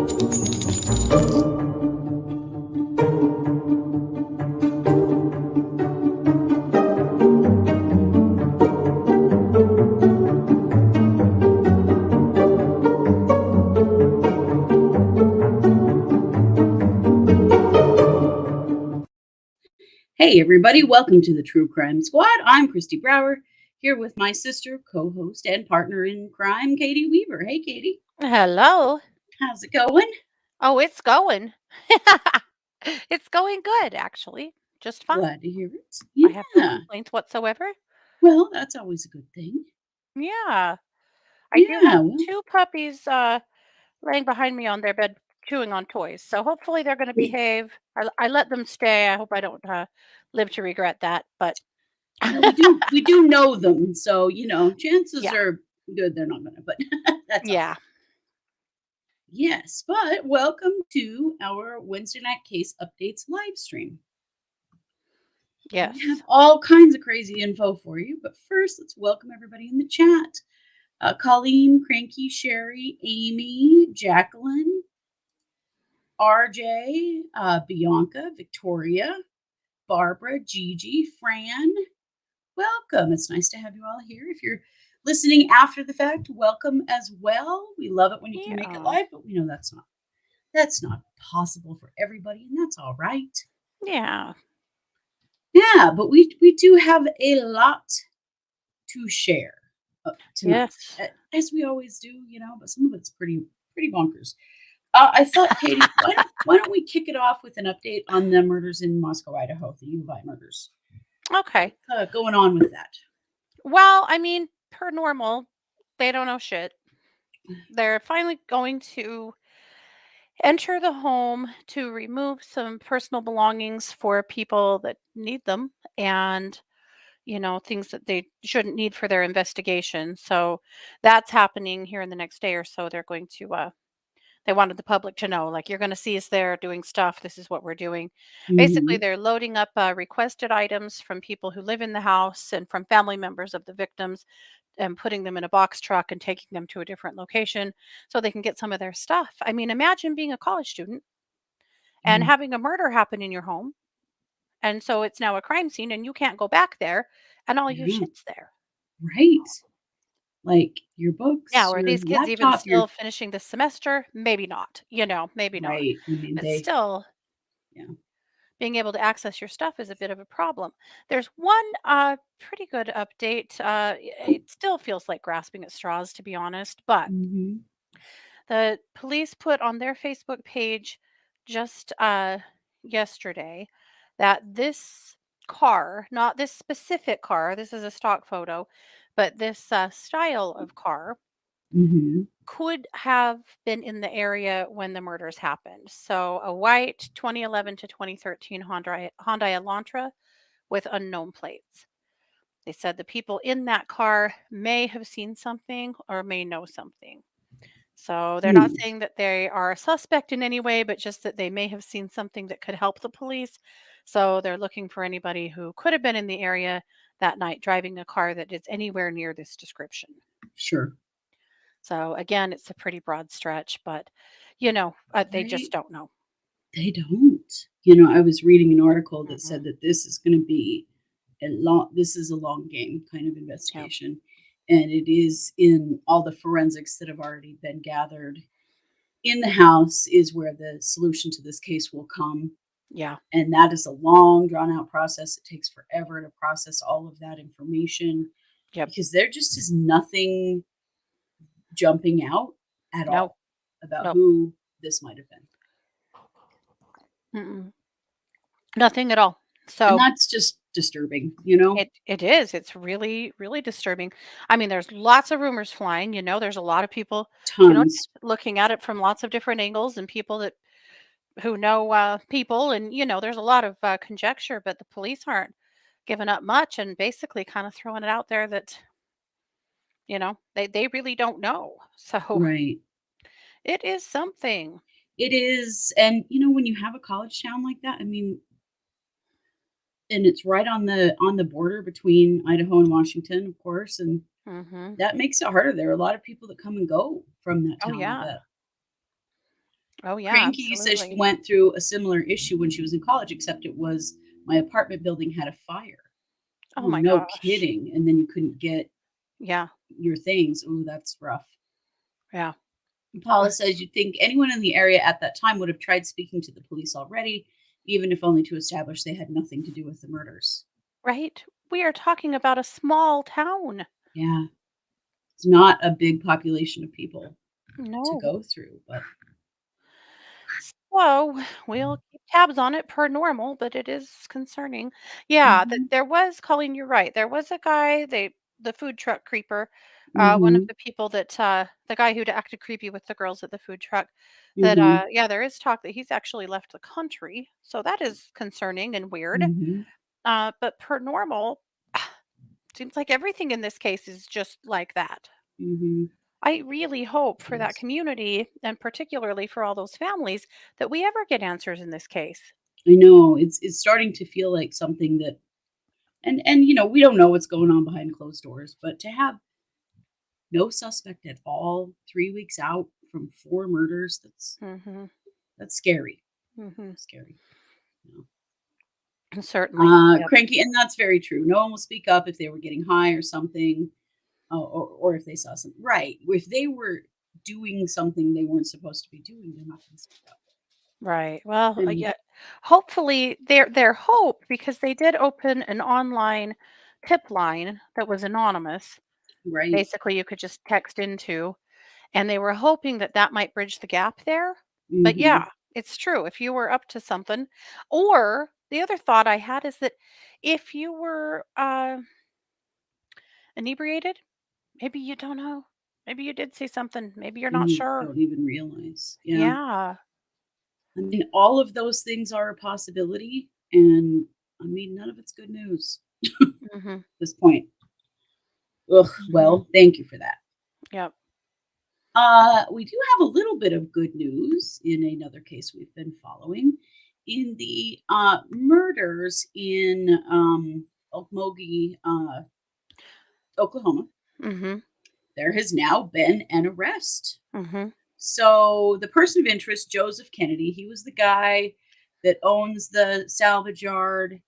Hey, everybody, welcome to the True Crime Squad. I'm Kristi Brower, here with my sister, co host, and partner in crime, Katie Weaver. Hey, Katie, Hello. how's it going? Oh, it's going. It's going good, actually. Just fine. Glad to hear it. I have no Yeah, complaints whatsoever. well, that's always a good thing. Yeah. I do Yeah, have well, two puppies laying behind me on their bed chewing on toys. So hopefully they're going to behave. I let them stay. I hope I don't live to regret that. But well, we do know them, so chances yeah. are good they're not gonna, but that's all right. Yeah. Yes, but welcome to our Wednesday night case updates live stream. We have Yes. all kinds of crazy info for you, but first, let's welcome everybody in the chat. Colleen, Cranky, Sherry, Amy, Jacqueline, RJ, Bianca, Victoria, Barbara, Gigi, Fran. Welcome. It's nice to have you all here. If you're listening after the fact, welcome as well. We love it when you can make it Yeah. live, but we know that's not possible for everybody, and that's all right. Yeah. Yeah, but we do have a lot to share tonight, Yes. as we always do, but some of it's pretty bonkers. I thought, Katie, why don't we kick it off with an update on the murders in Moscow, Idaho, the Uvi murders? Okay. What's going on with that? Well, I mean, per normal, they don't know shit. They're finally going to enter the home to remove some personal belongings for people that need them and things that they shouldn't need for their investigation. So that's happening here in the next day or so. They're going to they wanted the public to know, like, you're going to see us there doing stuff. This is what we're doing. Basically, Hmm. they're loading up requested items from people who live in the house and from family members of the victims and putting them in a box truck and taking them to a different location so they can get some of their stuff. I mean, imagine being a college student and Mm. having a murder happen in your home. And so it's now a crime scene and you can't go back there and all your Yeah, shit's there. right. Like your books, Now, are your these kids even laptop, your still finishing the semester? Maybe not, maybe not. right. I mean, But still, yeah. being able to access your stuff is a bit of a problem. There's one pretty good update. It still feels like grasping at straws, to be honest, but Hmm. the police put on their Facebook page just yesterday that this car, not this specific car, this is a stock photo, but this style of car Hmm. could have been in the area when the murders happened. So a white 2011 to 2013 Hyundai Elantra with unknown plates. They said the people in that car may have seen something or may know something. So they're not Hmm. saying that they are a suspect in any way, but just that they may have seen something that could help the police. So they're looking for anybody who could have been in the area that night driving a car that is anywhere near this description. Sure. So again, it's a pretty broad stretch, but they Right. just don't know. They don't. I was reading an article that Mm-mm. said that this is going to be a long game kind of Yep. investigation, and it is in all the forensics that have already been gathered in the house is where the solution to this case will come. Yeah. And that is a long, drawn out process. It takes forever to process all of that information Yep. because there just is nothing jumping out at No. all about No. who this might have been. Mm-mm. Nothing at all. And So that's just disturbing. it is. It's really, really disturbing. I mean, there's lots of rumors flying, there's a lot of people, Tons. looking at it from lots of different angles and people that who know people and there's a lot of conjecture, but the police aren't giving up much and basically kind of throwing it out there that, they really don't know. So Right. it is something. It is. And when you have a college town like that, I mean, and it's right on the border between Idaho and Washington, of course, and Mhm. that makes it harder. There are a lot of people that come and go from that Oh town, I yeah. bet. Oh, yeah, Cranky says she absolutely. went through a similar issue when she was in college, except it was my apartment building had a fire. Oh Oh, my no gosh. kidding. And then you couldn't get Yeah, your things. Oh, that's rough. yeah. Paula says you'd think anyone in the area at that time would have tried speaking to the police already, even if only to establish they had nothing to do with the murders. Right? We are talking about a small town. Yeah, it's not a big population of people to No. go through, but So we'll keep tabs on it per normal, but it is concerning. Yeah, that mhm, there was, Colleen, you're right. There was a guy, the food truck creeper, one of mhm, the people that the guy who'd acted creepy with the girls at the food truck. That mhm, yeah, there is talk that he's actually left the country. So that is concerning and weird. mhm, But per normal, seems like everything in this case is just like that. mhm. I really hope It for that is. community and particularly for all those families that we ever get answers in this case. I know it's starting to feel like something that, and we don't know what's going on behind closed doors, but to have no suspect at all 3 weeks out from 4 murders, Mhm. that's scary. Mhm. Scary. You Certainly. Yep. Cranky, and that's very true. No one will speak up if they were getting high or something, or if they saw something. Right. If they were doing something they weren't supposed to be doing, they're not going to speak up. Right. Well, And yeah. Hopefully their hope, because they did open an online tip line that was anonymous. right. Basically, you could just text into, and they were hoping that that might bridge the gap there. But Hmm. yeah, it's true. If you were up to something, or the other thought I had is that if you were inebriated, maybe you don't know. Maybe you did see something. Maybe you're And not you sure. don't even realize. Yeah. Yeah. I mean, all of those things are a possibility. And I mean, none of it's good news at Mhm. this point. Ugh, Mhm. well, thank you for that. Yep. We do have a little bit of good news in another case we've been following. In the murders in Okmulgee, Oklahoma, Mhm. there has now been an arrest. Mhm. So the person of interest, Joseph Kennedy, he was the guy that owns the salvage yard,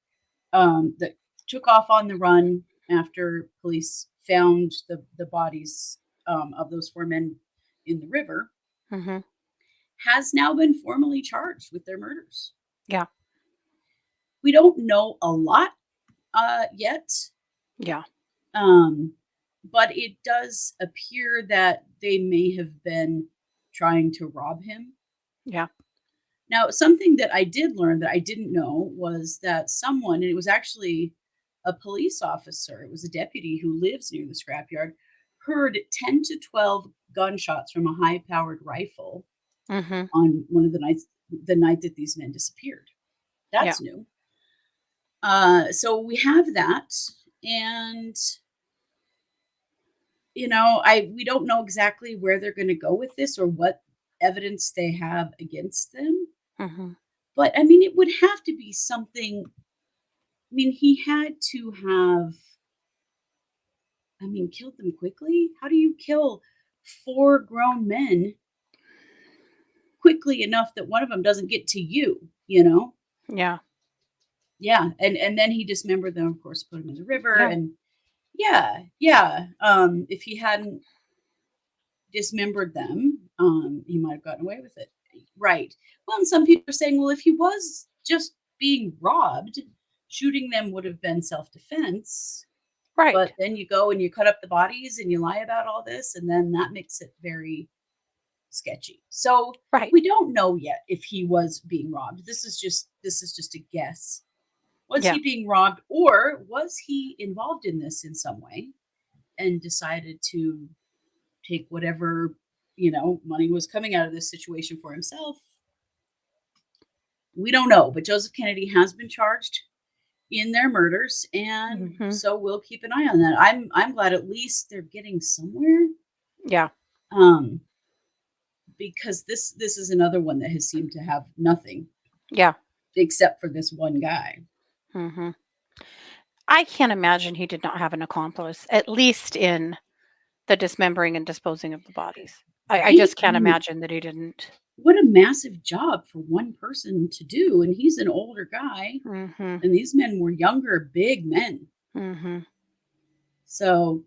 that took off on the run after police found the bodies, of those 4 men in the river, Mhm. has now been formally charged with their murders. Yeah. We don't know a lot yet, Yeah. um, but it does appear that they may have been trying to rob him. Yeah. Now, something that I did learn that I didn't know was that someone, and it was actually a police officer, it was a deputy who lives near the scrapyard, heard 10 to 12 gunshots from a high powered rifle Mhm. on one of the night that these men disappeared. Yeah. That's new. So we have that, and I we don't know exactly where they're going to go with this or what evidence they have against them. Mhm. But I mean, it would have to be something. I mean, he had to have, I mean, killed them quickly. How do you kill 4 grown men quickly enough that one of them doesn't get to you? Yeah. Yeah, and then he dismembered them, of course, put them in the river, Yeah. and yeah, yeah. If he hadn't dismembered them, he might have gotten away with it. Right. Well, and some people are saying, well, if he was just being robbed, shooting them would have been self-defense. Right. But then you go and you cut up the bodies and you lie about all this, and then that makes it very sketchy. So Right. we don't know yet if he was being robbed. This is just a guess. Was Yeah. he being robbed, or was he involved in this in some way and decided to take whatever money was coming out of this situation for himself? We don't know, but Joseph Kennedy has been charged in their murders, and Mhm. so we'll keep an eye on that. I'm glad at least they're getting somewhere, Yeah. um, because this is another one that has seemed to have nothing Yeah. except for this one guy. Mhm. I can't imagine he did not have an accomplice, at least in the dismembering and disposing of the bodies. I I just can't mm, imagine that he didn't. what a massive job for one person to do. And he's an older guy, Mhm. and these men were younger, big men. Mhm. So,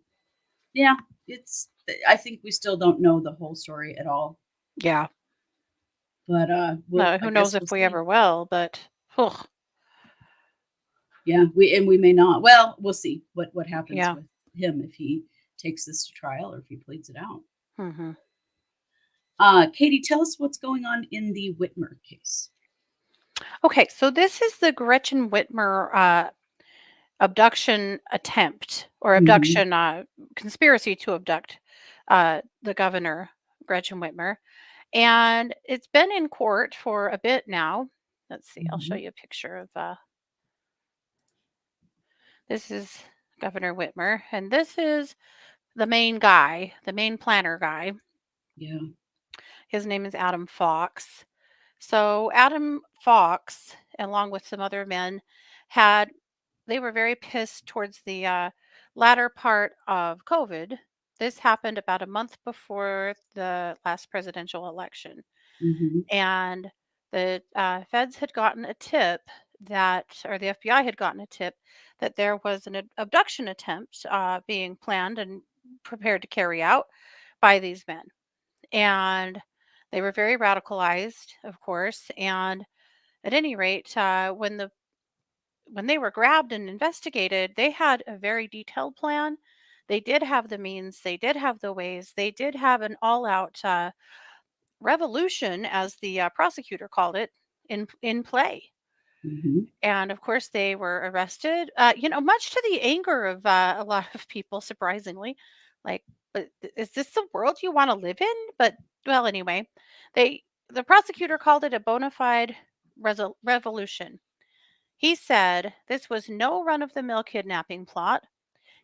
yeah, it's, I think we still don't know the whole story at all, Yeah. but No, I who knows guess we'll if we see. ever will, but ugh, Yeah, we may not. Well, we'll see what happens yeah. with him if he takes this to trial or if he pleads it out. Mhm. Katie, tell us what's going on in the Whitmer case. Okay, so this is the Gretchen Whitmer abduction attempt or Hmm. abduction conspiracy to abduct the governor, Gretchen Whitmer. And it's been in court for a bit now. Let's see, I'll show Hmm. you a picture of this is Governor Whitmer, and this is the main guy, the main planner guy. Yeah. His name is Adam Fox. So Adam Fox, along with some other men, had they were very pissed towards the latter part of COVID. This happened about a month before the last presidential election, Hmm. and the feds had gotten a tip that, or the FBI had gotten a tip that there was an abduction attempt being planned and prepared to carry out by these men, and they were very radicalized, of course. And at any rate, when they were grabbed and investigated, they had a very detailed plan. They did have the means, they did have the ways, they did have an all-out revolution, as the prosecutor called it, in play. Hmm. And of course, they were arrested. Much to the anger of a lot of people, surprisingly. Like, but is this the world you want to live in? But well, anyway, the prosecutor called it a bona fide revolution. He said this was no run of the mill kidnapping plot.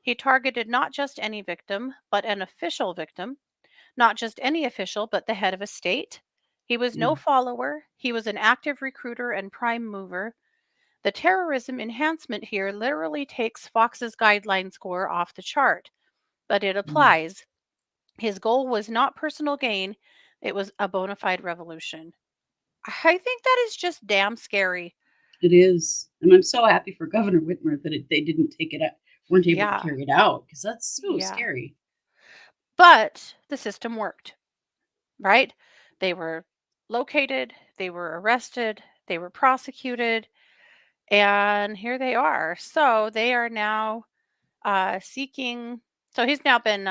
He targeted not just any victim, but an official victim, not just any official, but the head of a state. He was Yeah. no follower. He was an active recruiter and prime mover. The terrorism enhancement here literally takes Fox's guideline score off the chart, but it Mm. applies. His goal was not personal gain, it was a bona fide revolution. I think that is just damn scary. It is, and I'm so happy for Governor Whitmer that they didn't take it out, weren't able to Yeah, carry it out because that's so yeah. scary. But the system worked, right? They were located, they were arrested, they were prosecuted, and here they are. So they are now seeking. So he's now been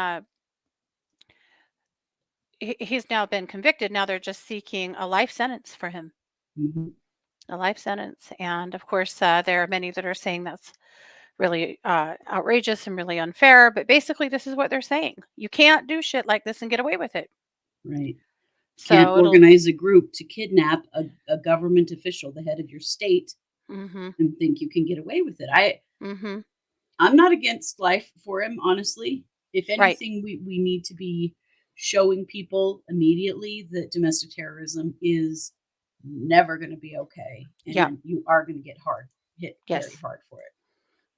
convicted. Now they're just seeking a life sentence for him, Hmm. a life sentence. And of course, there are many that are saying that's really outrageous and really unfair. But basically, this is what they're saying: you can't do shit like this and get away with it. Right. Can't So it'll. organize a group to kidnap a government official, the head of your state, Mm-hmm. and think you can get away with it. Mm-hmm. I'm not against life for him, honestly. If Right. anything, we need to be showing people immediately that domestic terrorism is never going to be okay, Yeah. and you are going to get hit very Yes. hard for it.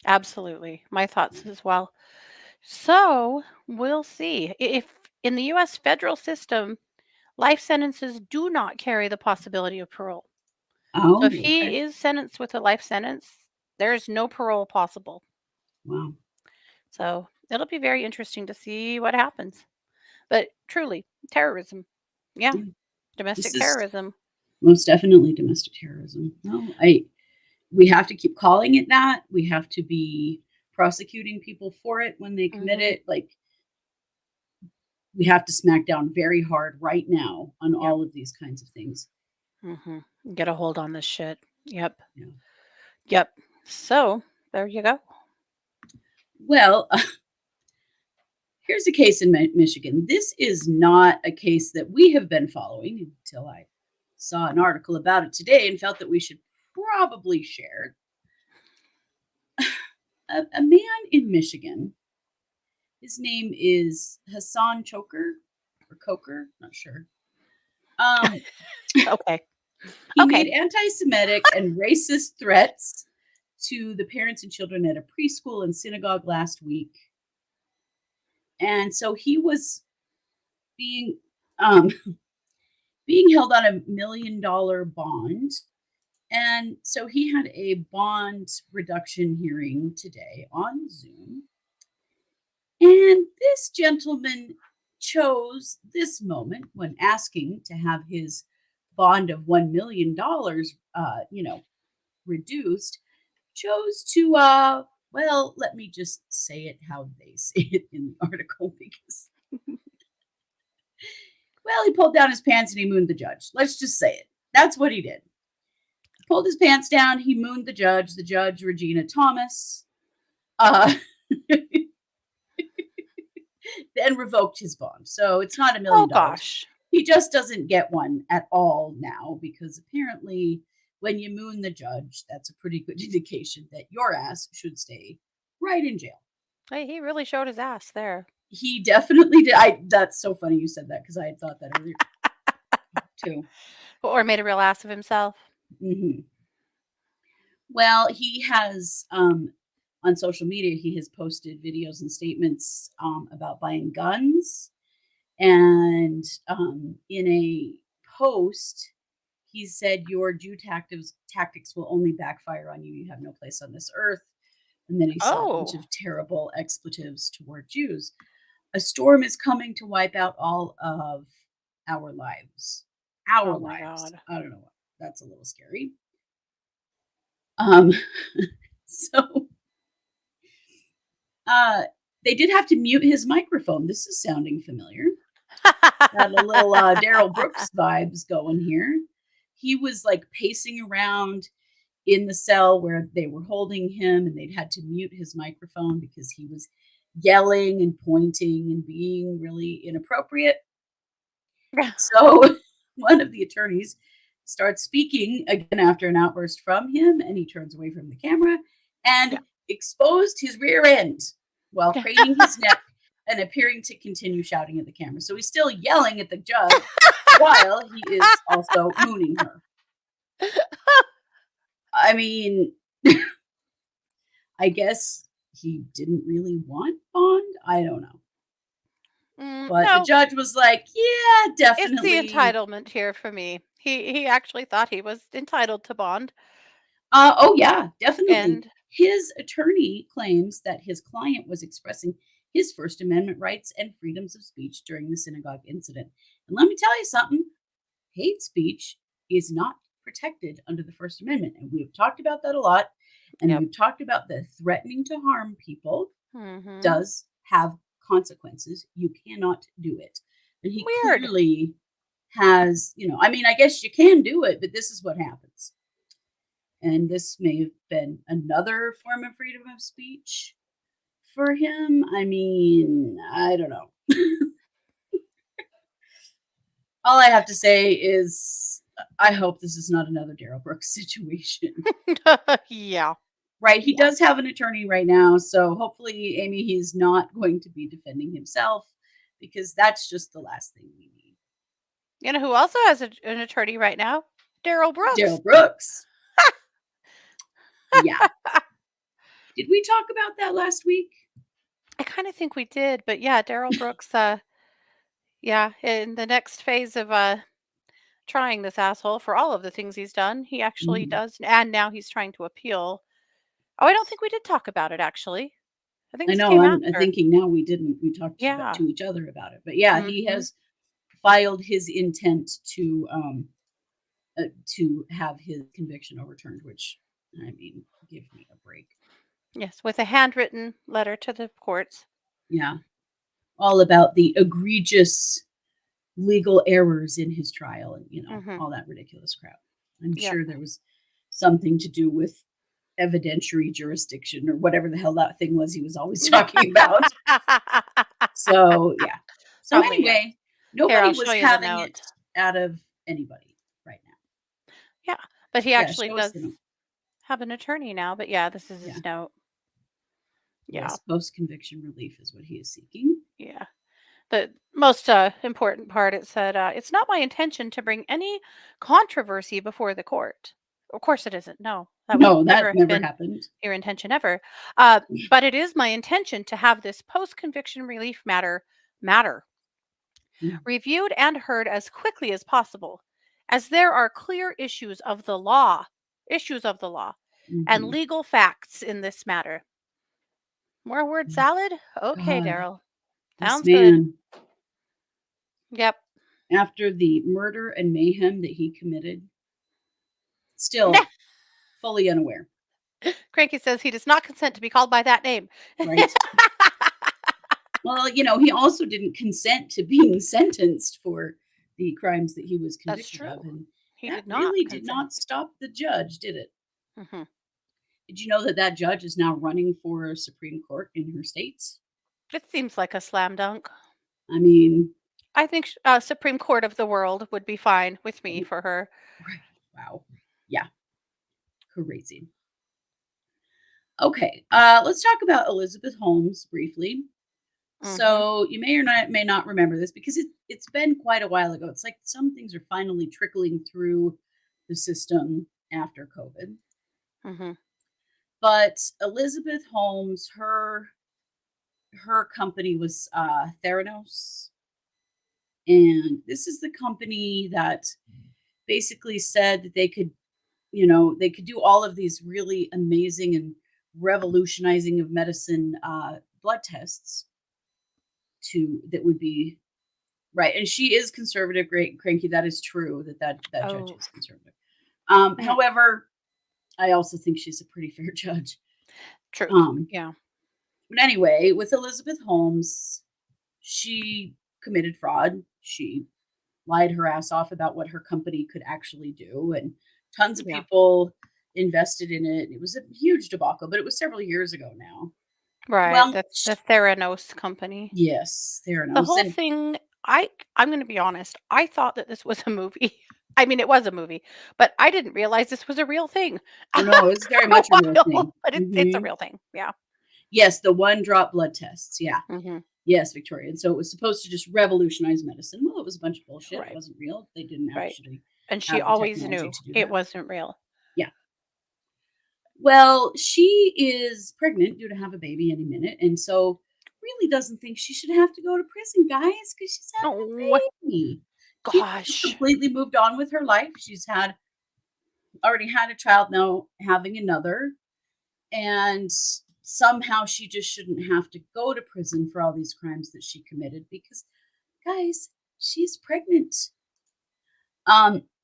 Absolutely. My thoughts as well. So we'll see if in the U.S. federal system, life sentences do not carry the possibility of parole. So if Oh, okay. he is sentenced with a life sentence, there is no parole possible. Wow. So it'll be very interesting to see what happens. But truly, terrorism. Yeah, Yeah. This domestic is terrorism. most definitely domestic terrorism. No, I we have to keep calling it that. We have to be prosecuting people for it when they commit Mhm. it. Like, we have to smack down very hard right now on Yep. all of these kinds of things. Mhm. Get a hold on this shit. Yep. Yeah. Yep. So, there you go. Well, here's a case in Michigan. This is not a case that we have been following until I saw an article about it today and felt that we should probably share. A man in Michigan, his name is Hassan Choker or Coker, not sure. Um, Okay. he made Okay. anti-Semitic and racist threats to the parents and children at a preschool and synagogue last week, and so he was being um, being held on $1 million bond. And so he had a bond reduction hearing today on Zoom. And this gentleman chose this moment when asking to have his bond of $1 million, reduced, chose to, well, let me just say it how they say it in the article because, well, he pulled down his pants and he mooned the judge. Let's just say it. That's what he did. He pulled his pants down. He mooned the judge, Regina Thomas, uh, then revoked his bond. So it's not $1 Oh million. gosh. He just doesn't get one at all now because apparently when you moon the judge, that's a pretty good indication that your ass should stay right in jail. Hey, he really showed his ass there. He definitely did. That's so funny you said that because I had thought that earlier too. Or made a real ass of himself. Mm-hmm. Well, he has on social media, he has posted videos and statements about buying guns. And in a post, he said, "Your Jew tactics will only backfire on you. You have no place on this earth." And then he said a bunch of terrible expletives toward Jews. "A storm is coming to wipe out all of our lives." Our lives. God. I don't know. That's a little scary. So they did have to mute his microphone. This is sounding familiar. Got a little Daryl Brooks vibes going here. He was like pacing around in the cell where they were holding him, and they'd had to mute his microphone because he was yelling and pointing and being really inappropriate. So one of the attorneys starts speaking again after an outburst from him, and he turns away from the camera and exposed his rear end while craning his neck and appearing to continue shouting at the camera. So he's still yelling at the judge while he is also mooning her. I mean, I guess he didn't really want bond. I don't know. But the judge was like, yeah, definitely. It's the entitlement here for me. He actually thought he was entitled to bond. Oh, yeah, definitely. And his attorney claims that his client was expressing his First Amendment rights and freedoms of speech during the synagogue incident. And let me tell you something, hate speech is not protected under the First Amendment. And we've talked about that a lot. And we've talked about the threatening to harm people does have consequences. You cannot do it. And he clearly has, I mean, I guess you can do it, but this is what happens. And this may have been another form of freedom of speech for him. I mean, I don't know. All I have to say is I hope this is not another Daryl Brooks situation. Yeah. Right. He does have an attorney right now. So hopefully, Amy, he's not going to be defending himself because that's just the last thing we need. You know who also has an attorney right now? Daryl Brooks. Daryl Brooks. Yeah. Did we talk about that last week? I kind of think we did, but yeah, Daryl Brooks, in the next phase of trying this asshole for all of the things he's done, he actually does, and now he's trying to appeal. Oh, I don't think we did talk about it, actually. I think I know, I'm thinking now we didn't. We talked to each other about it. But yeah, he has filed his intent to have his conviction overturned, which, I mean, give me a break. Yes, with a handwritten letter to the courts. Yeah. All about the egregious legal errors in his trial and, all that ridiculous crap. I'm sure there was something to do with evidentiary jurisdiction or whatever the hell that thing was he was always talking about. So, yeah. So probably, anyway, nobody was having it out of anybody right now. Yeah, but he actually does have an attorney now. But yeah, this is his note. Yeah. Yes, post-conviction relief is what he is seeking. Yeah. The most important part, it said, it's not my intention to bring any controversy before the court. Of course it isn't. No, that never happened. Your intention ever. But it is my intention to have this post-conviction relief matter. Mm, reviewed and heard as quickly as possible, as there are clear issues of the law, and mhm. legal facts in this matter. More word Mm, salad? Okay, God, Daryl. this Sounds good. man, Yep. after the murder and mayhem that he committed, still fully unaware, Cranky says he does not consent to be called by that name. right? Well, he also didn't consent to being sentenced for the crimes that he was That's convicted of, true. and He that did not really did consent. not stop the judge, did it? Hmm. Did you know that that judge is now running for Supreme Court in her states? It seems like a slam dunk. I mean, I think Supreme Court of the world would be fine with me right, for her. wow. Yeah, crazy. Okay, let's talk about Elizabeth Holmes briefly. Hmm. So you may not remember this because it's been quite a while ago. It's like some things are finally trickling through the system after COVID. Hmm. But Elizabeth Holmes, her company was Theranos, and this is the company that basically said that they could do all of these really amazing and revolutionizing of medicine blood tests to that would be right. And she is conservative, great cranky. That is true that judge Oh, is conservative. mm, However, I also think she's a pretty fair judge. true. Um, Yeah. but anyway, with Elizabeth Holmes, she committed fraud. She lied her ass off about what her company could actually do, and tons of Yeah. people invested in it. It was a huge debacle, but it was several years ago now. Right. Well, That's the Theranos company. yes, The Theranos, whole and thing, I'm going to be honest. I thought that this was a movie. I mean, it was a movie, but I didn't realize this was a real thing oh no, it's after very a much a real while. thing. But it's a Hmm. real thing. Yeah. Yes, the one drop blood tests. Yeah, Hmm. yes, Victoria. And so it was supposed to just revolutionize medicine. Well, it was a bunch of bullshit. It Right. wasn't real. They didn't Right. actually And she have the always technology knew to do it that. wasn't real. Yeah. Well, she is pregnant due to have a baby any minute, and so really doesn't think she should have to go to prison, guys, because she's having Oh a baby. She's just gosh. completely moved on with her life. She's had already had a child, now having another, and somehow she just shouldn't have to go to prison for all these crimes that she committed because, guys, she's pregnant.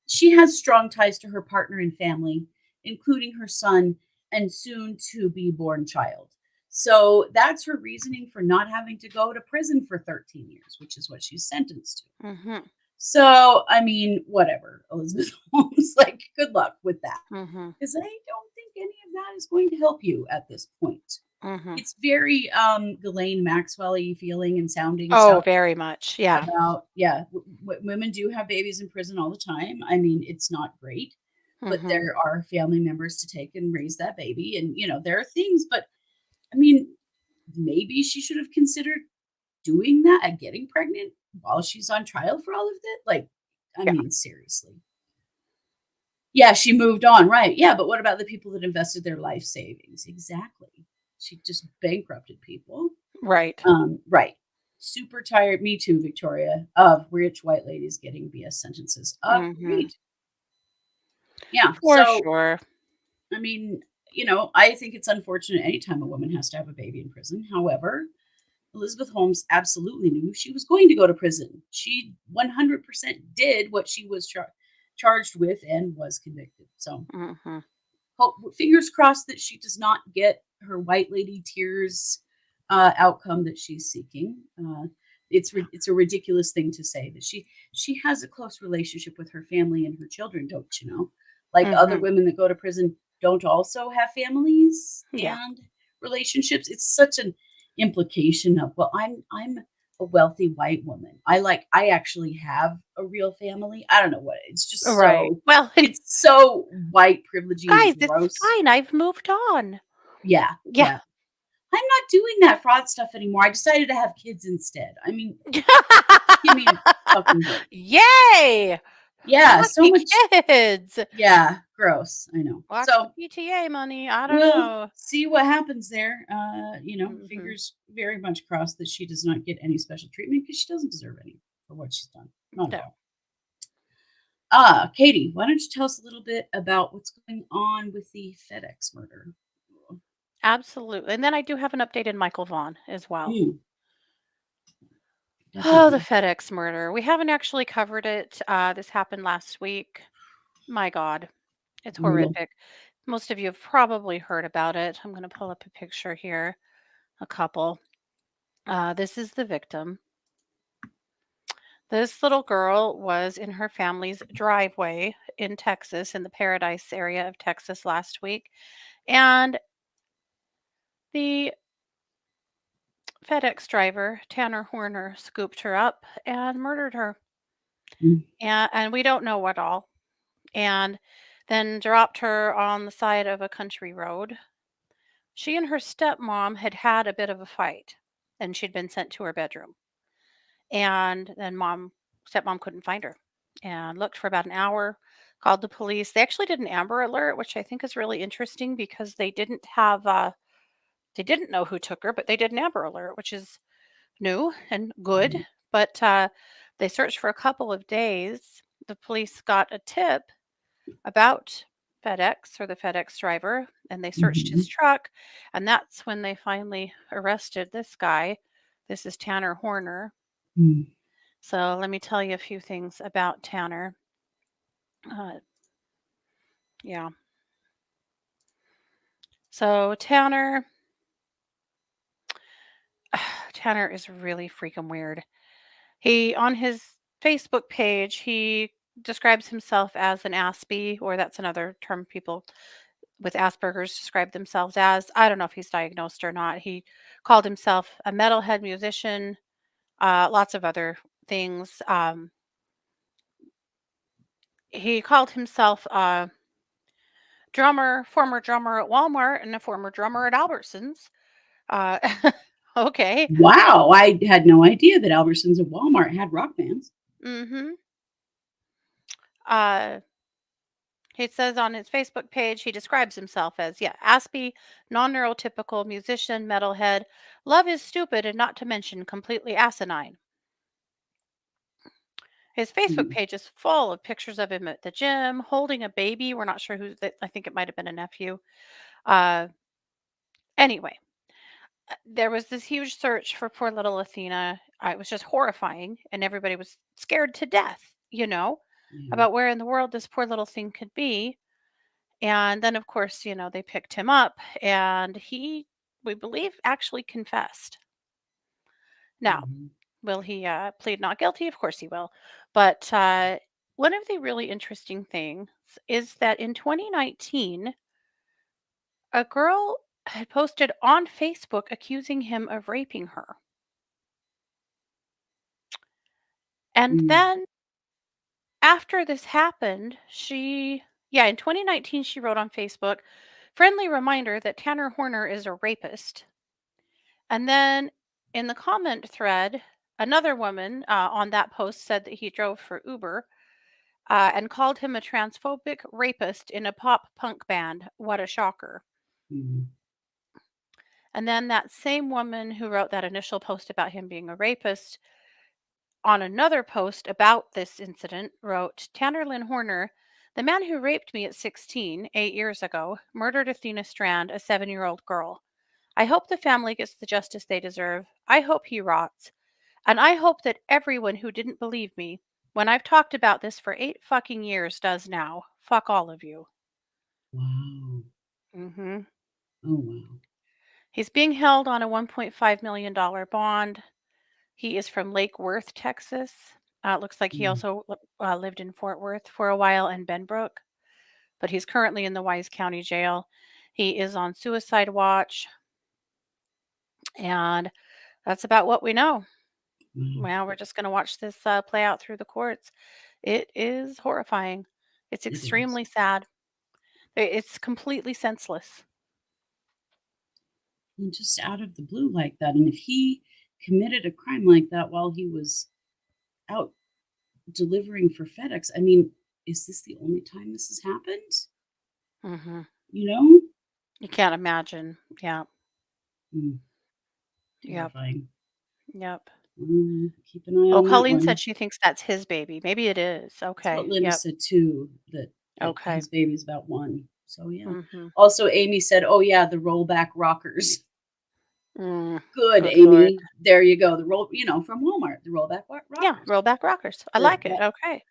She has strong ties to her partner and family, including her son and soon to be born child. So that's her reasoning for not having to go to prison for 13 years, which is what she's sentenced to. Mhm. So, I mean, whatever, Elizabeth Holmes, like, good luck with that. Mhm. Because I don't think any of that is going to help you at this point. Mhm. It's very Ghislaine Maxwell-y feeling and sounding Oh, stuff very much. Yeah. about, yeah, women do have babies in prison all the time. I mean, it's not great, but Mhm. there are family members to take and raise that baby. And, there are things, but I mean, maybe she should have considered doing that and getting pregnant while she's on trial for all of it. Like, I Yeah. mean, seriously. Yeah, she moved on, right. Yeah, but what about the people that invested their life savings? Exactly. She just bankrupted people. Right. Right. Super tired, me too, Victoria, of rich white ladies getting BS sentences. Mhm. Agreed. Yeah. For So, sure. I mean, I think it's unfortunate anytime a woman has to have a baby in prison. However, Elizabeth Holmes absolutely knew she was going to go to prison. She 100% did what she was charged with and was convicted. So, Mhm. fingers crossed that she does not get her white lady tears outcome that she's seeking. It's a ridiculous thing to say that she has a close relationship with her family and her children. Don't you know? Like other Mhm. women that go to prison don't also have families Yeah. and relationships. It's such an implication of, well, I'm a wealthy white woman. I actually have a real family. I don't know what it's just Right. so Well, and it's so white privilegey and guys, it's gross. fine. I've moved on. Yeah, Yeah. yeah. I'm not doing that fraud stuff anymore. I decided to have kids instead. I mean, give me a fucking break. Yay! Yeah, so Lucky much. kids. Yeah, gross. I know. Watch the So PTA money. I don't we'll know. see what happens there. Mhm. Fingers very much crossed that she does not get any special treatment because she doesn't deserve any. for what she's done. Oh No, well. Katie, why don't you tell us a little bit about what's going on with the FedEx murder? absolutely. And then I do have an update in Michael Vaughan as well. Mm, Oh, the definitely. FedEx murder. We haven't actually covered it. This happened last week. My God, it's Brutal. horrific. Most of you have probably heard about it. I'm going to pull up a picture here, a couple. This is the victim. This little girl was in her family's driveway in Texas, in the Paradise area of Texas last week. And the FedEx driver, Tanner Horner, scooped her up and murdered her. Mm, And we don't know what all. And then dropped her on the side of a country road. She and her stepmom had had a bit of a fight, and she'd been sent to her bedroom. And then stepmom couldn't find her and looked for about an hour, called the police. They actually did an Amber Alert, which I think is really interesting because they didn't know who took her, but they did an Amber Alert, which is new and good. mm, But they searched for a couple of days. The police got a tip about FedEx or the FedEx driver, and they searched his mhm, truck, and that's when they finally arrested this guy. This is Tanner Horner. mm, So let me tell you a few things about Tanner. Uh, yeah. So Tanner is really freaking weird. He on his Facebook page, he describes himself as an Aspie, or that's another term people with Asperger's describe themselves as. I don't know if he's diagnosed or not. He called himself a metalhead musician, lots of other things. He called himself a former drummer at Walmart, and a former drummer at Albertsons. Uh, okay. wow, I had no idea that Albertsons and Walmart had rock bands. hmm Uh, he says on his Facebook page, he describes himself as, yeah, Aspie, non neurotypical musician, metalhead. Love is stupid and not to mention completely asinine. His Facebook Mm, page is full of pictures of him at the gym holding a baby. We're not sure who that. I think it might have been a nephew. Uh, anyway, there was this huge search for poor little Athena. It was just horrifying, and everybody was scared to death, yeah. about where in the world this poor little thing could be. And then, of course, they picked him up, and he, we believe, actually confessed. Now, Mhm, will he plead not guilty? Of course he will. But one of the really interesting things is that in 2019, a girl had posted on Facebook accusing him of raping her. And mm, then after this happened, yeah, in 2019, she wrote on Facebook, friendly reminder that Tanner Horner is a rapist. And then in the comment thread, another woman on that post said that he drove for Uber and called him a transphobic rapist in a pop punk band. What a shocker. mhm, And then that same woman who wrote that initial post about him being a rapist on another post about this incident wrote Tanner Lynn Horner, the man who raped me at 16, 8 years ago, murdered Athena Strand, a 7-year-old girl. I hope the family gets the justice they deserve. I hope he rots. And I hope that everyone who didn't believe me when I've talked about this for 8 fucking years does now. Fuck all of you. wow. hmm Oh, wow. He's being held on a $1.5 million bond. He is from Lake Worth, Texas. It looks like he Mm, also lived in Fort Worth for a while and Benbrook, but he's currently in the Wise County Jail. He is on suicide watch, and that's about what we know. wow. Well, we're just going to watch this play out through the courts. It is horrifying. It's It is. extremely sad. It's completely senseless. And just out of the blue like that. And if he committed a crime like that while he was out delivering for FedEx, I mean, is this the only time this has happened? hmm You know? You can't imagine. Yeah. Mm, Yep. terrifying. Yep. Keep an eye Oh, on that Colleen said one. she thinks that's his baby. Maybe it is. That's what Okay. Linda Yep. said too, that Okay. his baby's about 1. So, yeah. Mhm. Also, Amy said, "Oh, yeah, the rollback rockers." Good, Good lord. Amy. There you go. The from Walmart, the rollback Yeah, rockers. rollback rockers. I For like it. that Okay.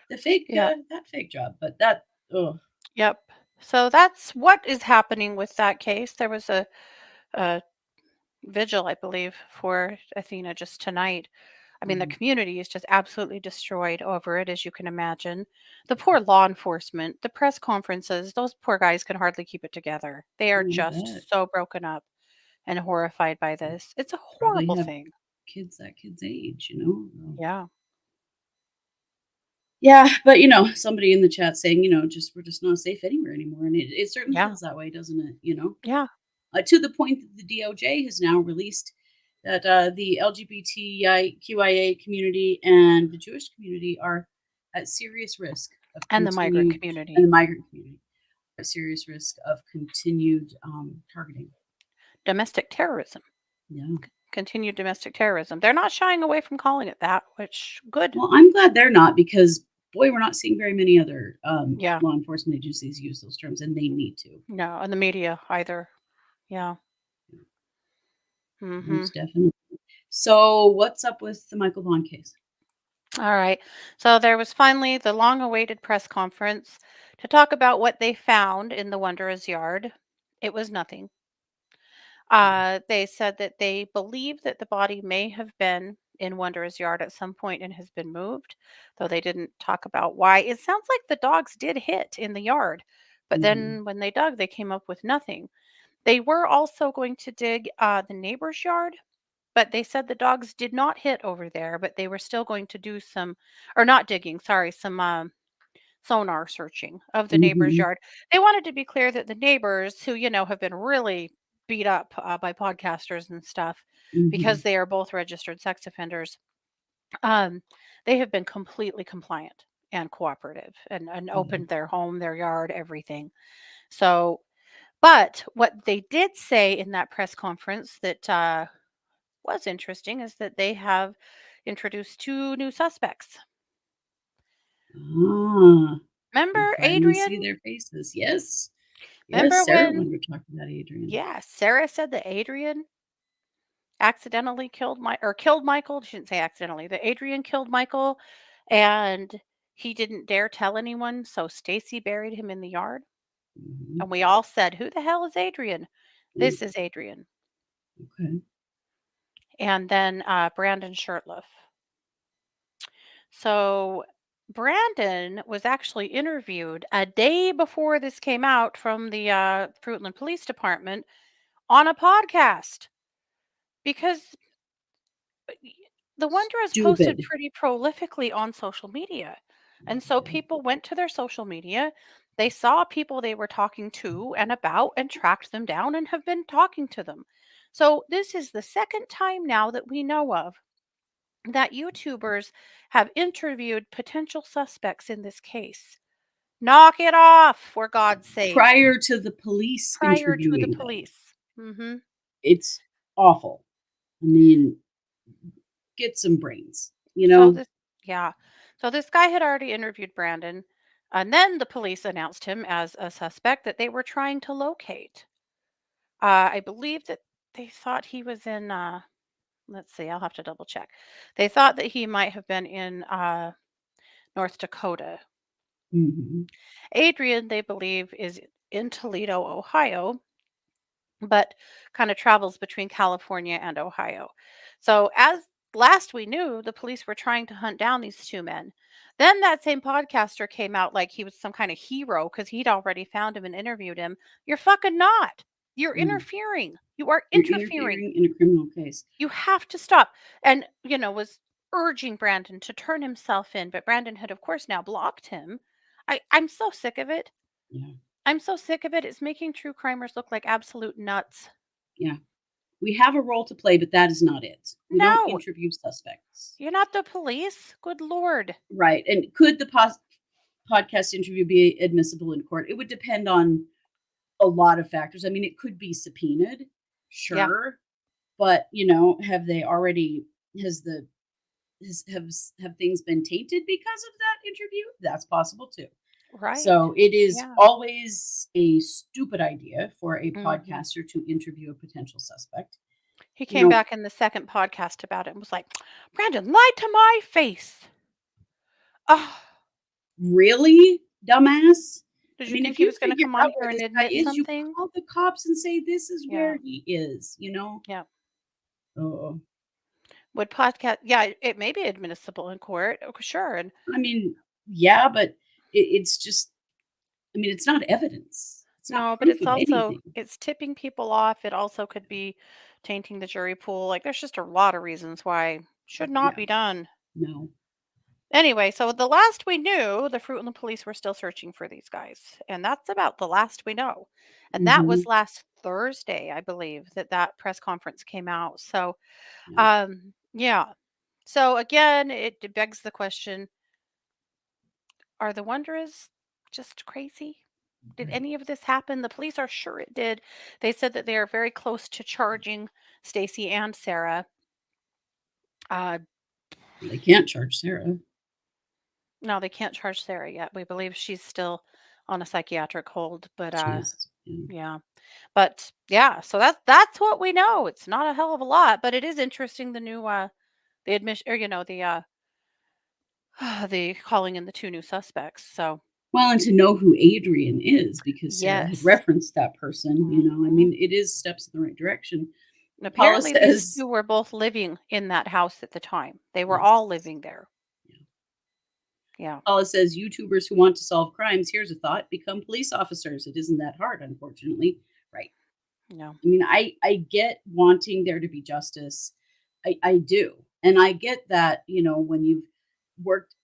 the fake, Yep. that fake job, but that ugh. Yep. So that's what is happening with that case. There was a vigil, I believe, for Athena just tonight. I mean, the Mhm. community is just absolutely destroyed over it, as you can imagine. The poor law enforcement, the press conferences, those poor guys can hardly keep it together. They are Oh, I bet. just so broken up and horrified by this. It's a Probably horrible have thing. kids that kid's age. Yeah. Yeah, but, somebody in the chat saying, just we're just not safe anywhere anymore, and it certainly Yeah. feels that way, doesn't it? Yeah. To the point that the DOJ has now released that, the LGBTQIA community and the Jewish community are at serious risk of And the migrant continued community. and the migrant community are at serious risk of continued, targeting. Domestic terrorism. Yeah. Continued domestic terrorism. They're not shying away from calling it that, which good. Well, I'm glad they're not because, boy, we're not seeing very many other, Yeah. law enforcement agencies use those terms, and they need to. No, and the media either. Yeah. Yeah, Mhm. most definitely. So, what's up with the Michael Vaughan case? All right. So there was finally the long awaited press conference to talk about what they found in the Wanderer's yard. It was nothing. Mm, They said that they believe that the body may have been in Wanderer's yard at some point and has been moved, though they didn't talk about why. It sounds like the dogs did hit in the yard, but mhm, then when they dug, they came up with nothing. They were also going to dig the neighbor's yard, but they said the dogs did not hit over there, but they were still going to do some, or not digging, sorry, some sonar searching of the neighbor's mhm, yard. They wanted to be clear that the neighbors, who, have been really beat up by podcasters and stuff because mhm, they are both registered sex offenders, um, they have been completely compliant and cooperative and yeah. opened their home, their yard, everything. So, but what they did say in that press conference that was interesting is that they have introduced two new suspects. Ah, we Remember finally see Adrian? their faces. Yes. Yes, Remember Sarah when, wanted to talk about Adrian. yeah, Sarah said that Adrian accidentally killed Michael. She didn't say accidentally. That Adrian killed Michael and he didn't dare tell anyone, so Stacy buried him in the yard. Mhm, And we all said, "Who the hell is Adrian?" mm, This is Adrian. okay. And then Brandon Shirtliff. So Brandon was actually interviewed a day before this came out from the Fruitland Police Department on a podcast because y- the Wanderers posted Stupid. pretty prolifically on social media. And so people went to their social media, they saw people they were talking to and about and tracked them down and have been talking to them. So this is the second time now that we know of that YouTubers have interviewed potential suspects in this case. Knock it off, for God's sake, Prior to the police prior to the interviewing them. police. It's awful. I mean, get some brains, you So know? this, yeah. So this guy had already interviewed Brandon, and then the police announced him as a suspect that they were trying to locate. I believe that they thought he was in. Let's see, I'll have to double check. They thought that he might have been in North Dakota. Mhm. Adrian, they believe, is in Toledo, Ohio, but kind of travels between California and Ohio. So, as last we knew, the police were trying to hunt down these two men. Then that same podcaster came out like he was some kind of hero because he'd already found him and interviewed him. You're fucking not. You're Yeah. interfering. You are You're interfering. interfering in a criminal case. You have to stop. And, was urging Brandon to turn himself in, but Brandon had, of course, now blocked him. I'm so sick of it. Yeah. I'm so sick of it. It's making true crimers look like absolute nuts. Yeah. We have a role to play, but that is not it. We don't No, interview suspects. you're not the police. Good lord. Right. And could the podcast interview be admissible in court? It would depend on a lot of factors. I mean, it could be subpoenaed, Yeah. sure, but have they already? has the have things been tainted because of that interview? That's possible too. Right. So it is Yeah. always a stupid idea for a Mhm. podcaster to interview a potential suspect. He You came know, back in the second podcast about it and was like, "Brandon lied to my face." Oh, really, dumbass? did I you mean, think if he you was gonna figure come out on where here and this guy admit is, you something? call the cops and say, "This is where Yeah. he is," you know? Yeah. Oh, Would podcast yeah, it may be admissible in court. Oh, sure. And I mean, yeah, but it's just, I mean, it's not evidence. It's not no, but proof it's of also anything. it's tipping people off. It also could be tainting the jury pool. Like there's just a lot of reasons why should not Yeah, be done. no. Anyway, so the last we knew, the Fruit and the police were still searching for these guys, and that's about the last we know. And that was Mhm. last Thursday, I believe, that that press conference came out. So, Yeah. yeah. So again, it begs the question: are the Wanderers just crazy? Did any of this happen? The police are sure it did. They said that they are very close to charging Stacy and Sarah. Uh, They can't charge Sarah. no, they can't charge Sarah yet. We believe she's still on a psychiatric hold, but She is. Yeah. yeah. But yeah, so that's what we know. It's not a hell of a lot, but it is interesting the new the admission or the calling in the two new suspects. So, Well, and to know who Adrian is because Sarah had yes. referenced that person, you know, I Mhm. mean, it is steps in the right direction. And Paula apparently these says, two were both living in that house at the time. They were all yes. living there. Yeah. Yeah. Paula says, YouTubers who want to solve crimes, here's a thought, become police officers. It isn't that hard, unfortunately. Right. No. I mean, I get wanting there to be justice. I do. And I get that, you know, when you've worked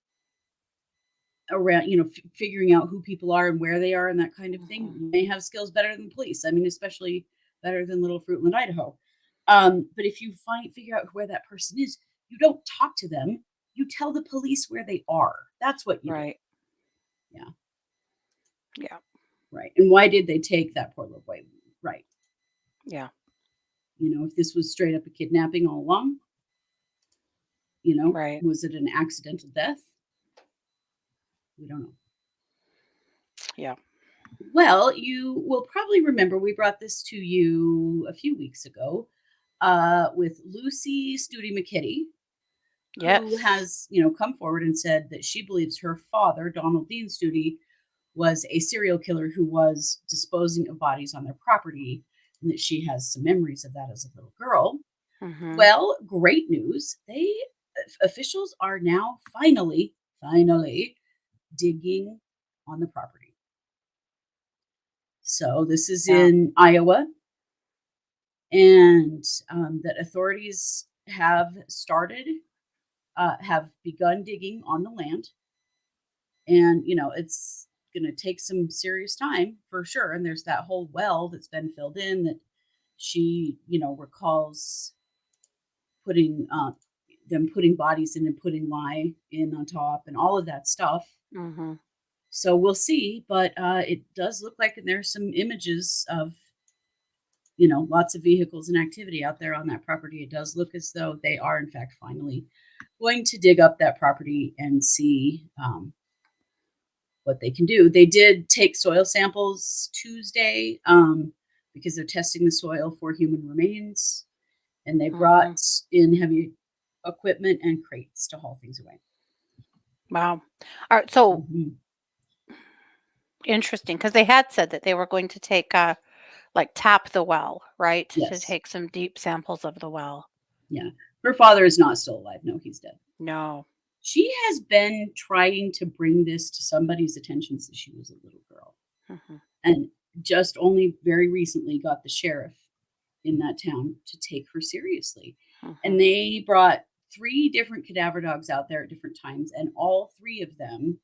around, you know, figuring out who people are and where they are and that kind of thing, Mhm. you may have skills better than the police. I mean, especially better than Little Fruitland, Idaho. But if you figure out where that person is, you don't talk to them. You tell the police where they are. That's what you do. Right. Yeah, Yeah. right. And why did they take that poor little boy? Right. Yeah. You know, if this was straight up a kidnapping all along, you know, Right. was it an accidental death? We don't know. Yeah. Well, you will probably remember we brought this to you a few weeks ago with Lucy Studey McKitty, who Yes. has, you know, come forward and said that she believes her father, Donald Dean Studey, was a serial killer who was disposing of bodies on their property, and that she has some memories of that as a little girl. Mhm. Well, great news. They officials are now finally digging on the property. So this is Yeah. in Iowa, and that authorities have begun digging on the land, and you know it's going to take some serious time for sure. And there's that whole well that's been filled in that she, you know, recalls putting them putting bodies in and putting lye in on top and all of that stuff. Mhm. So we'll see, but it does look like, and there's some images of, you know, lots of vehicles and activity out there on that property. It does look as though they are, in fact, finally going to dig up that property and see what they can do. They did take soil samples Tuesday because they're testing the soil for human remains, and they brought Mhm. in heavy equipment and crates to haul things away. Wow. All right, so Mhm. interesting because they had said that they were going to take like tap the well, right? To Yes. take some deep samples of the well. Yeah. Her father is not still alive. No, he's dead. No. She has been trying to bring this to somebody's attention since she was a little girl, Mhm. and just only very recently got the sheriff in that town to take her seriously. And Mhm. they brought 3 different cadaver dogs out there at different times, and all 3 of them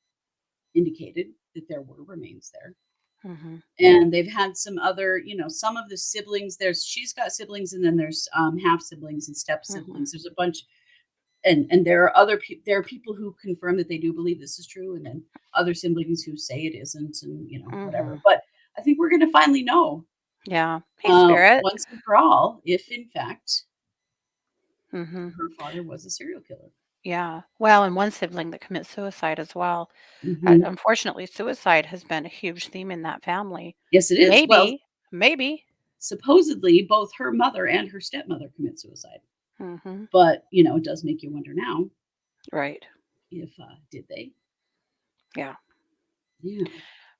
indicated that there were remains there. Mhm. And they've had some other, you know, some of the siblings. She's got siblings, and then there's half siblings and step Mhm. siblings. There's a bunch, and there are people who confirm that they do believe this is true, and then other siblings who say it isn't, and you know whatever. Mhm. But I think we're going to finally know Yeah. Hey, Spirit. once and for all if in fact Mhm. Her father was a serial killer. Yeah. Well, and one sibling that commits suicide as well. Hmm. Unfortunately, suicide has been a huge theme in that family. Yes, it is. Well, Maybe. supposedly both her mother and her stepmother commit suicide. Mhm. But, it does make you wonder now Right. if, did they? Yeah. Yeah.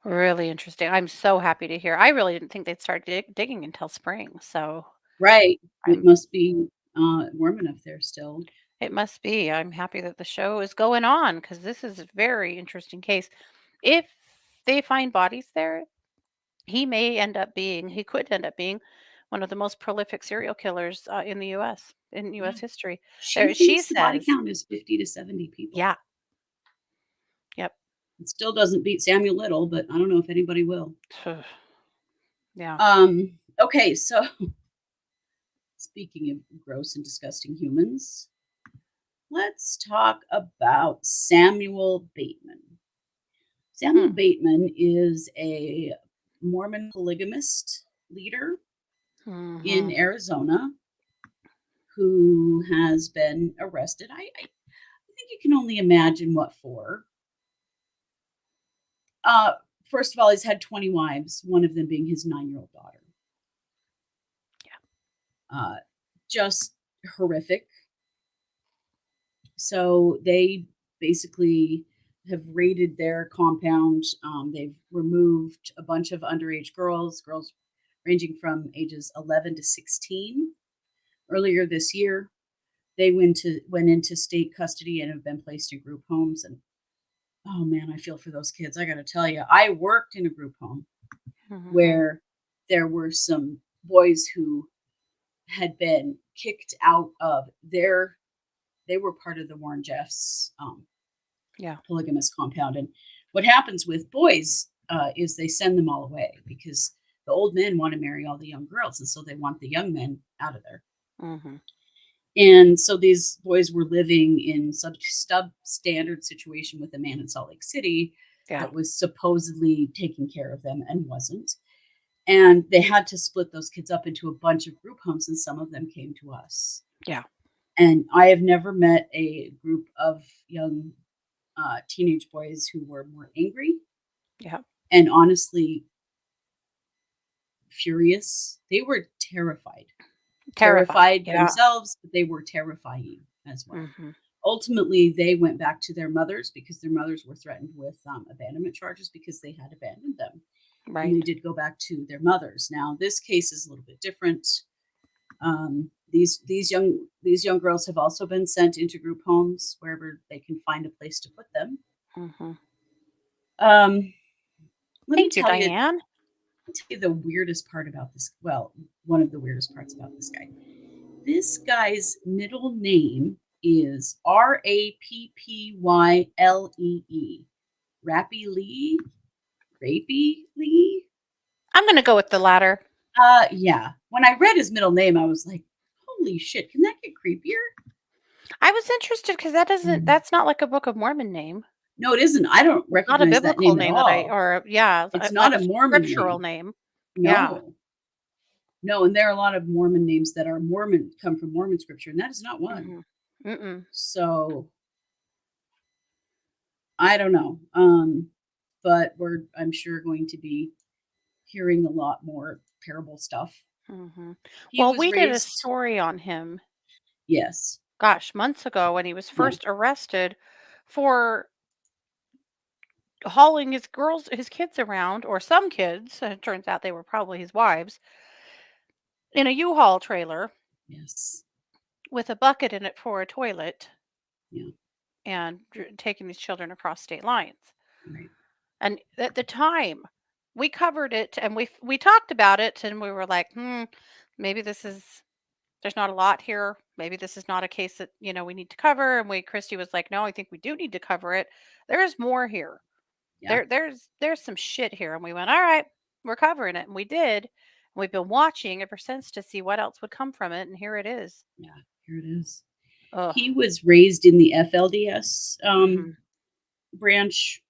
Really interesting. I'm so happy to hear. I really didn't think they'd start digging until spring. So Right. It I'm must be, warm enough there still. it must be. I'm happy that the show is going on because this is a very interesting case. If they find bodies there, he could end up being one of the most prolific serial killers in the U.S. in Yeah. U.S. history. She She thinks the body says, count is 50 to 70 people. yeah, yep, It still doesn't beat Samuel Little, but I don't know if anybody will. yeah. Okay, so speaking of gross and disgusting humans, let's talk about Samuel Bateman. Samuel Hmm. Bateman is a Mormon polygamist leader in Hmm. Arizona who has been arrested. I think you can only imagine what for. Uh, First of all, he's had 20 wives, one of them being his 9-year-old daughter. Uh, just horrific. So they basically have raided their compound. They've removed a bunch of underage girls ranging from ages 11 to 16. Earlier this year, they went into state custody and have been placed in group homes. And oh man, I feel for those kids. I got to tell you, I worked in a group home Hmm. where there were some boys who had been kicked out of their. They were part of the Warren Jeffs Yeah. polygamous compound. And what happens with boys is they send them all away because the old men want to marry all the young girls, and so they want the young men out of there. Hmm. And so these boys were living in some substandard situation with a man in Salt Lake City Yeah. that was supposedly taking care of them and wasn't. And they had to split those kids up into a bunch of group homes, and some of them came to us. Yeah. And I have never met a group of young teenage boys who were more angry Yeah. and honestly furious. They were terrified, Terrified. Yeah. themselves, but they were terrifying as well. Hmm. Ultimately, they went back to their mothers because their mothers were threatened with abandonment charges because they had abandoned them. And they Right. did go back to their mothers. Now, this case is a little bit different. These young girls have also been sent into group homes wherever they can find a place to put them. Hmm. Um, let me Thank you, tell you Diane. the weirdest part about this. Well, one of the weirdest parts about this guy. This guy's middle name is Rappylee. Rappy Lee? Rapey Lee? I'm going to go with the latter. Yeah. When I read his middle name, I was like, holy shit, can that get creepier? I was interested because Mm. that's not like a Book of Mormon name. No, it isn't. I don't It's not a recognize that biblical name at name all. yeah, It's like not a a Mormon scriptural name. name. Yeah. No. No, and there are a lot of Mormon names that are Mormon, come from Mormon scripture, and that is not one. Mhm. Mm-mm. So I don't know. But I'm sure going to be hearing a lot more terrible stuff. Mhm. He Well, was we did a raised, story on him, yes, gosh, months ago when he was yeah, first arrested for hauling his kids around, or some kids, it turns out they were probably his wives, in a U-Haul trailer yes, with a bucket in it for a toilet yeah, and taking these children across state lines. right, And at the time, we covered it and we talked about it and we were like, maybe there's not a lot here. Maybe this is not a case that, we need to cover. And Kristi was like, no, I think we do need to cover it. There's more here. yeah, There's some shit here. And we went, all right, we're covering it. And we did. And we've been watching ever since to see what else would come from it. And here it is. yeah. Here it is. Ugh. He was raised in the FLDS Mm-hmm. branch.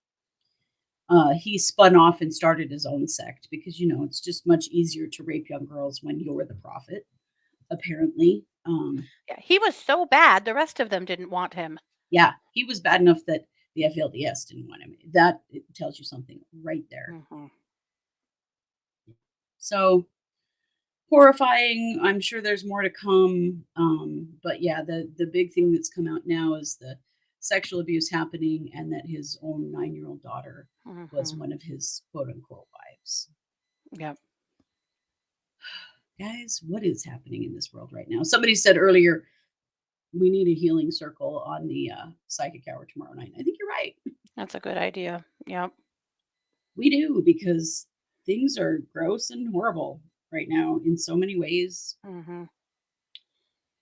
He spun off and started his own sect because it's just much easier to rape young girls when you're the prophet apparently. Yeah, he was so bad, the rest of them didn't want him. Yeah, he was bad enough that the FLDS didn't want him. That it tells you something right there. Mhm. So horrifying. I'm sure there's more to come. But yeah, the big thing that's come out now is the sexual abuse happening, and that his own 9-year-old daughter was Mhm. one of his quote unquote wives. Yep. Guys, what is happening in this world right now? Somebody said earlier we need a healing circle on the psychic hour tomorrow night. I think you're right. That's a good idea. Yep. We do, because things are gross and horrible right now in so many ways. Mhm.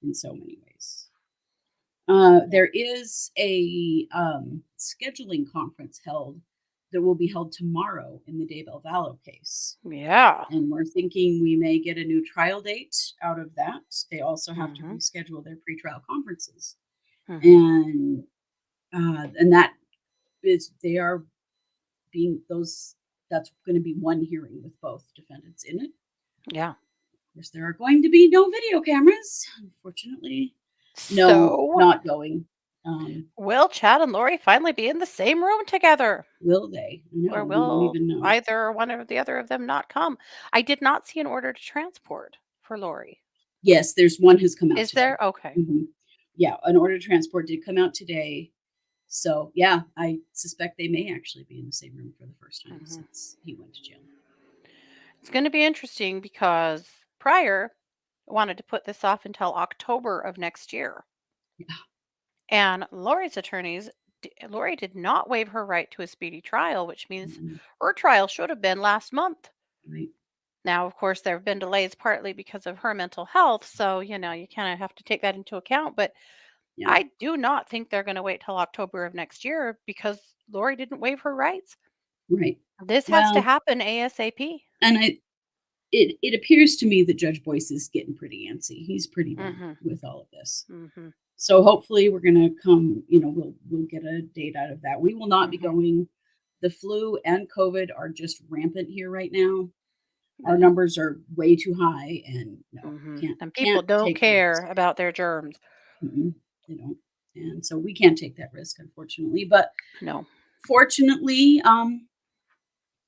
In so many ways. Yep. There is a scheduling conference held that will be held tomorrow in the Daybell Vallow case. Yeah. And we're thinking we may get a new trial date out of that. They also have to Mhm. reschedule their pretrial conferences. Mhm. And that is, they are being those, that's going to be one hearing with both defendants in it. Yeah. Of course, there are going to be no video cameras, unfortunately. No, So, not going. Um, will Chad and Lori finally be in the same room together? will they? Or No, we don't will even know. either one or the other of them not come? I did not see an order to transport for Lori. Yes, there's one has come out Is today. there? Okay. Hmm. Yeah, an order to transport did come out today. So yeah, I suspect they may actually be in the same room for the first time Mhm. since he went to jail. It's going to be interesting because Pryor wanted to put this off until October of next year. Yeah. And Lori's attorneys, Lori did not waive her right to a speedy trial, which means Mm, her trial should have been last month. right. Now, of course, there have been delays partly because of her mental health. So, you kind of have to take that into account. But Yeah. I do not think they're going to wait till October of next year because Lori didn't waive her rights. Right. This has to Well, happen ASAP. and it appears to me that Judge Boyce is getting pretty antsy. He's pretty done Mm-hmm. with all of this. Mm-hmm. So hopefully we're gonna come, we'll get a date out of that. We will not be Mm-hmm. going. The flu and COVID are just rampant here right now. Our Yeah. numbers are way too high, and no, Mm-hmm. can't And people can't don't take the risk. care about their germs. Mm-mm, they don't, and so we can't take that risk, unfortunately. But No. fortunately,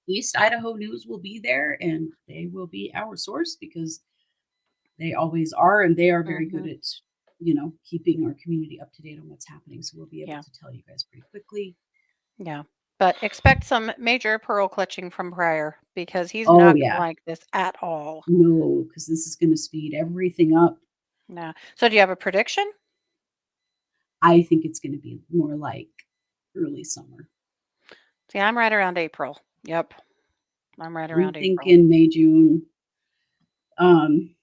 East Idaho News will be there, and they will be our source because they always are, and they are very Mm-hmm. good at keeping our community up to date on what's happening. So we'll be able Yeah. to tell you guys pretty quickly. Yeah. But expect some major pearl clutching from Pryor because he's Oh not going to yeah, like this at all. no, because this is going to speed everything up. No. So do you have a prediction? I think it's going to be more like early summer. See, I'm right around April. Yep. I'm right I'm around April. thinking May, June. Um,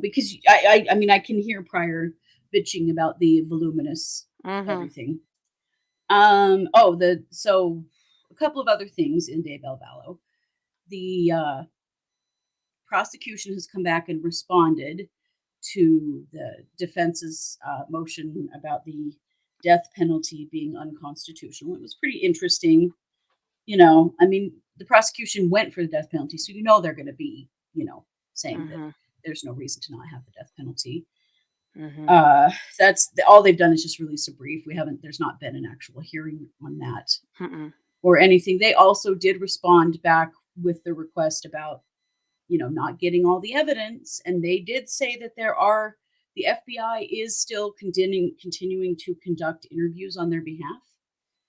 because I mean, I can hear Pryor bitching about the voluminous Mhm. everything. So a couple of other things in Daybell Vallow. The prosecution has come back and responded to the defense's motion about the death penalty being unconstitutional. It was pretty interesting. I mean, the prosecution went for the death penalty, so they're going to be, saying that Mhm. there's no reason to not have the death penalty. Mhm. Uh, all they've done is just release a brief. There's not been an actual hearing on that Mm-mm. or anything. They also did respond back with the request about, not getting all the evidence. And they did say that the FBI is still continuing to conduct interviews on their behalf,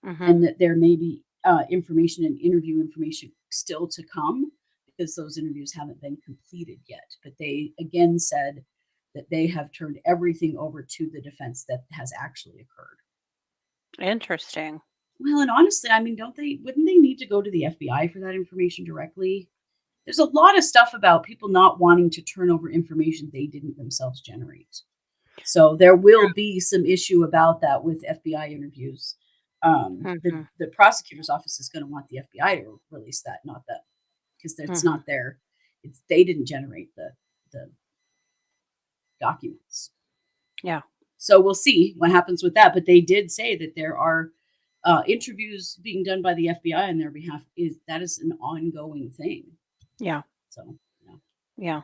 Mhm. and that there may be information and interview information still to come because those interviews haven't been completed yet. But they again said that they have turned everything over to the defense that has actually occurred. Interesting. Well, and honestly, I mean, wouldn't they need to go to the FBI for that information directly? There's a lot of stuff about people not wanting to turn over information they didn't themselves generate. So there will be some issue about that with FBI interviews. The Mhm. the prosecutor's office is going to want the FBI to release that, not that, because it's Mhm. not their. They didn't generate the documents. Yeah. So we'll see what happens with that. But they did say that there are interviews being done by the FBI on their behalf. That is an ongoing thing. Yeah. So yeah. Yeah.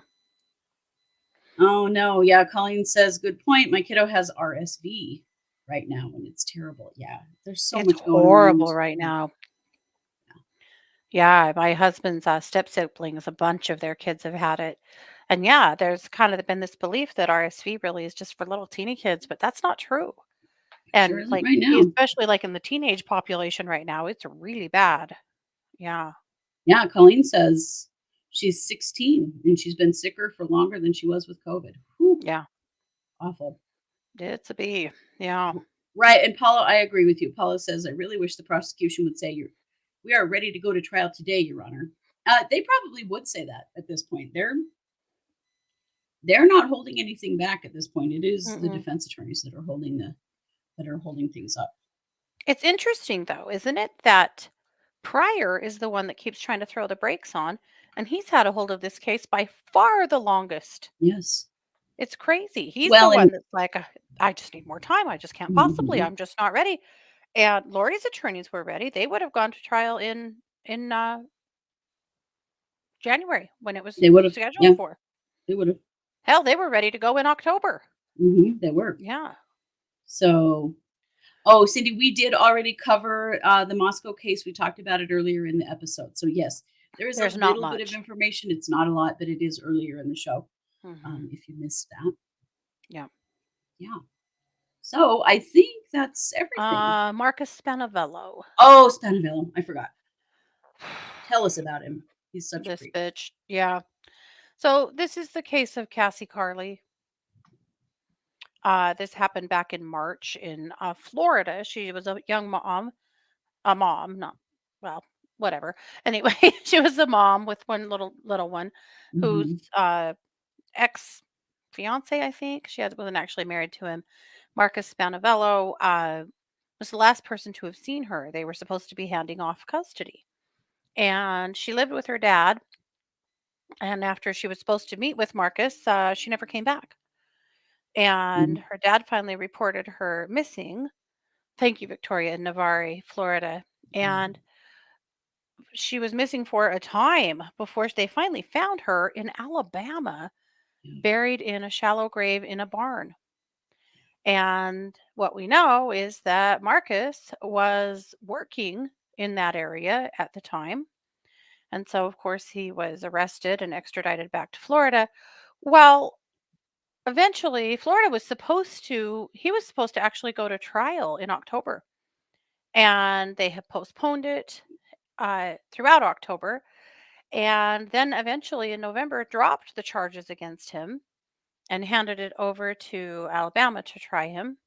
Oh no, yeah, Colleen says, good point. My kiddo has RSV right now and it's terrible. Yeah, there's so It's much going around. horrible right now. Yeah, my husband's, step siblings, a bunch of their kids have had it. And yeah, there's kind of been this belief that RSV really is just for little teeny kids, but that's not true. Sure And isn't like, right now. especially like in the teenage population right now, it's really bad. Yeah. Yeah, Colleen says she's 16 and she's been sicker for longer than she was with COVID. Whew, Yeah. awful. It's a bee. Yeah. Right, and Paulo, I agree with you. Paulo says, I really wish the prosecution would say, we are ready to go to trial today, Your Honor. They probably would say that at this point. They're not holding anything back at this point. It is the Mm-mm. defense attorneys that are holding things up. It's interesting though, isn't it, that Pryor is the one that keeps trying to throw the brakes on, and he's had a hold of this case by far the longest. Yes. It's crazy. He's the Well, and one that's like, I just need more time. I just can't possibly. mhm, I'm just not ready." And Lori's attorneys were ready. They would have gone to trial in January when it was they would have, scheduled yeah, for. they would have. Hell, they were ready to go in October. They were. Yeah. So, oh, Cindy, we did already cover the Moscow case. We talked about it earlier in the episode. So, yes, there is a There's not little bit of much. information. It's not a lot, but it is earlier in the show. Mhm. If you missed that, Yeah. yeah. So, I think that's everything. Marcus Spanavelo. Oh, Spanavelo, I forgot. Tell us about him. He's such a This creep. bitch. Yeah. So this is the case of Cassie Carley. This happened back in March in Florida. She was a young mom, not well, whatever. Anyway, she was a mom with one little one, whose Hmm. ex fiance, I think wasn't actually married to him. Marcus Spanavello was the last person to have seen her. They were supposed to be handing off custody, and she lived with her dad. And after she was supposed to meet with Marcus, she never came back. And her dad finally reported her missing. Thank you, Victoria, in Navarre, Florida. And she was missing for a time before they finally found her in Alabama, buried in a shallow grave in a barn. And what we know is that Marcus was working in that area at the time. And so, of course, he was arrested and extradited back to Florida. Well, eventually, he was supposed to actually go to trial in October. And they have postponed it throughout October. And then eventually in November, dropped the charges against him and handed it over to Alabama to try him,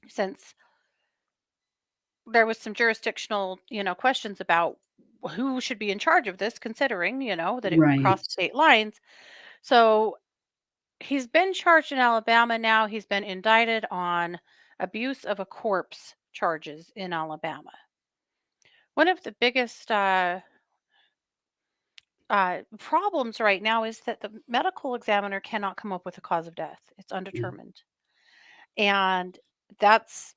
since there was some jurisdictional, questions about who should be in charge of this, considering, that it Right. crossed state lines. So he's been charged in Alabama now. He's been indicted on abuse of a corpse charges in Alabama. One of the biggest problems right now is that the medical examiner cannot come up with a cause of death. It's Yeah. undetermined. And that's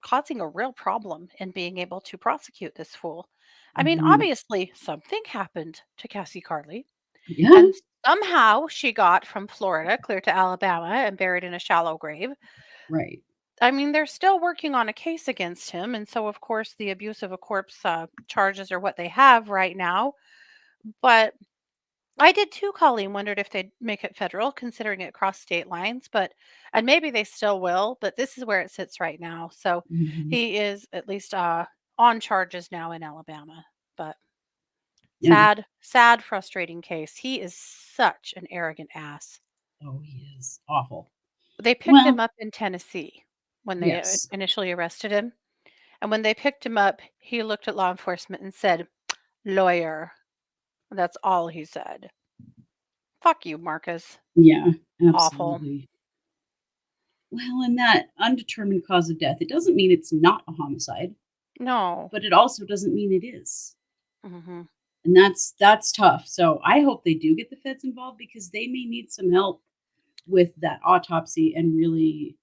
causing a real problem in being able to prosecute this fool. I mean, Mhm. obviously, something happened to Cassie Carley, Yeah. and somehow she got from Florida clear to Alabama and buried in a shallow grave. Right. I mean, they're still working on a case against him. And so, of course, the abuse of a corpse charges are what they have right now. But I did too, Colleen. Wondered if they'd make it federal, considering it crossed state lines, and maybe they still will, but this is where it sits right now. So Mhm. he is at least on charges now in Alabama. But Yeah. sad, sad, frustrating case. He is such an arrogant ass. Oh, he is awful. They picked him Well, up in Tennessee when they yes. initially arrested him. And when they picked him up, he looked at law enforcement and said, "Lawyer." That's all he said. Fuck you, Marcus. Yeah, Awful. absolutely. Well, and that undetermined cause of death, it doesn't mean it's not a homicide, No. but it also doesn't mean it is. Hmm. And that's tough. So I hope they do get the feds involved because they may need some help with that autopsy and really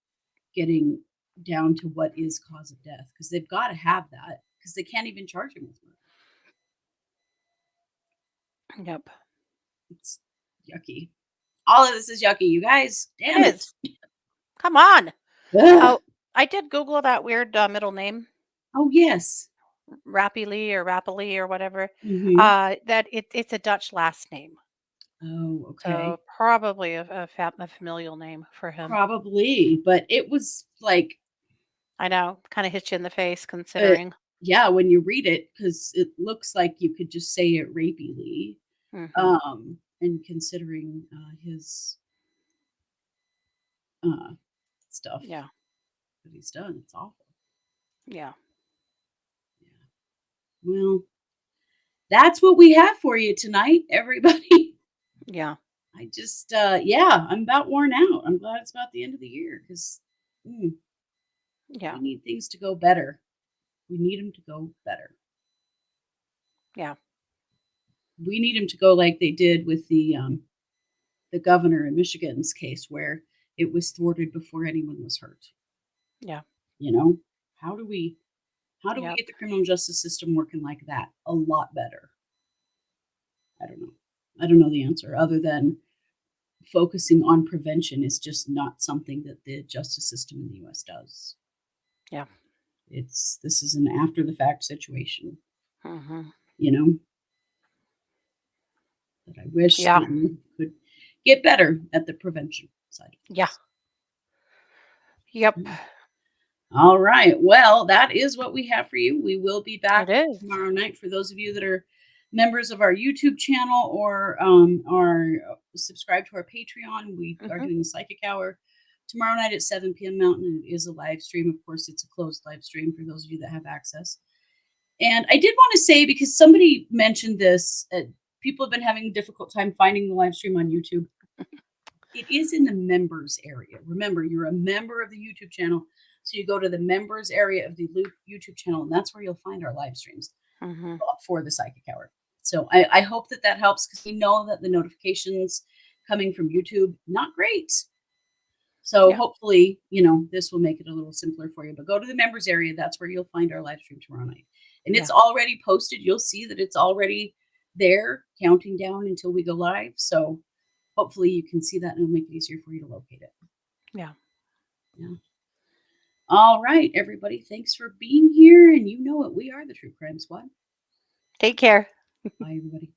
getting down to what is cause of death because they've got to have that because they can't even charge him with murder. Yep. It's yucky. All of this is yucky, you guys. Damn It it. is. Come on. Ugh. Oh, I did Google that weird middle name, Oh, yes. Rappily or Rappily or whatever. Hmm. That it's a Dutch last name, Oh, so okay. probably a familial name for him. Probably, but it was like, I know, kind of hits you in the face uh, considering. yeah, when you read it, because it looks like you could just say it rapidly, Hmm. and considering his uh, stuff Yeah, that he's done, it's awful. yeah, Yeah. Well, that's what we have for you tonight, everybody. yeah, I just, yeah, I'm about worn out. I'm glad it's about the end of the year because yeah, we need things to go better. We need them to go better. yeah, We need them to go like they did with the governor in Michigan's case, where it was thwarted before anyone was hurt. yeah, You know, how do we yep, get the criminal justice system working like that a lot better? I don't know. I don't know the answer other than focusing on prevention is just not something that the justice system in the US does. yeah, This is an after the fact situation, hmm, you know, that I wish yeah, that we could get better at the prevention side of yeah, things. yep. Mm. All right. Well, that is what we have for you. We will be It back is. tomorrow night for those of you that are members of our YouTube channel or are subscribed to our Patreon. We are Hmm. doing the Psychic Hour tomorrow night at 7 p.m. Mountain. It is a live stream. Of course, it's a closed live stream for those of you that have access. And I did want to say, because somebody mentioned this, people have been having a difficult time finding the live stream on YouTube. It is in the members area. Remember, you're a member of the YouTube channel. So you go to the members area of the YouTube channel, and that's where you'll find our live streams Hmm. for the Psychic Hour. So I hope that that helps because we know that the notifications coming from YouTube, not great. So Yeah, hopefully, this will make it a little simpler for you. But go to the members area. That's where you'll find our live stream tomorrow night. And it's yeah, already posted. You'll see that it's already there, counting down until we go live. So hopefully you can see that and it'll make it easier for you to locate it. yeah. Yeah. All right, everybody. Thanks for being here. And you know it. We are the True Crime Squad. Take care. Bye, everybody.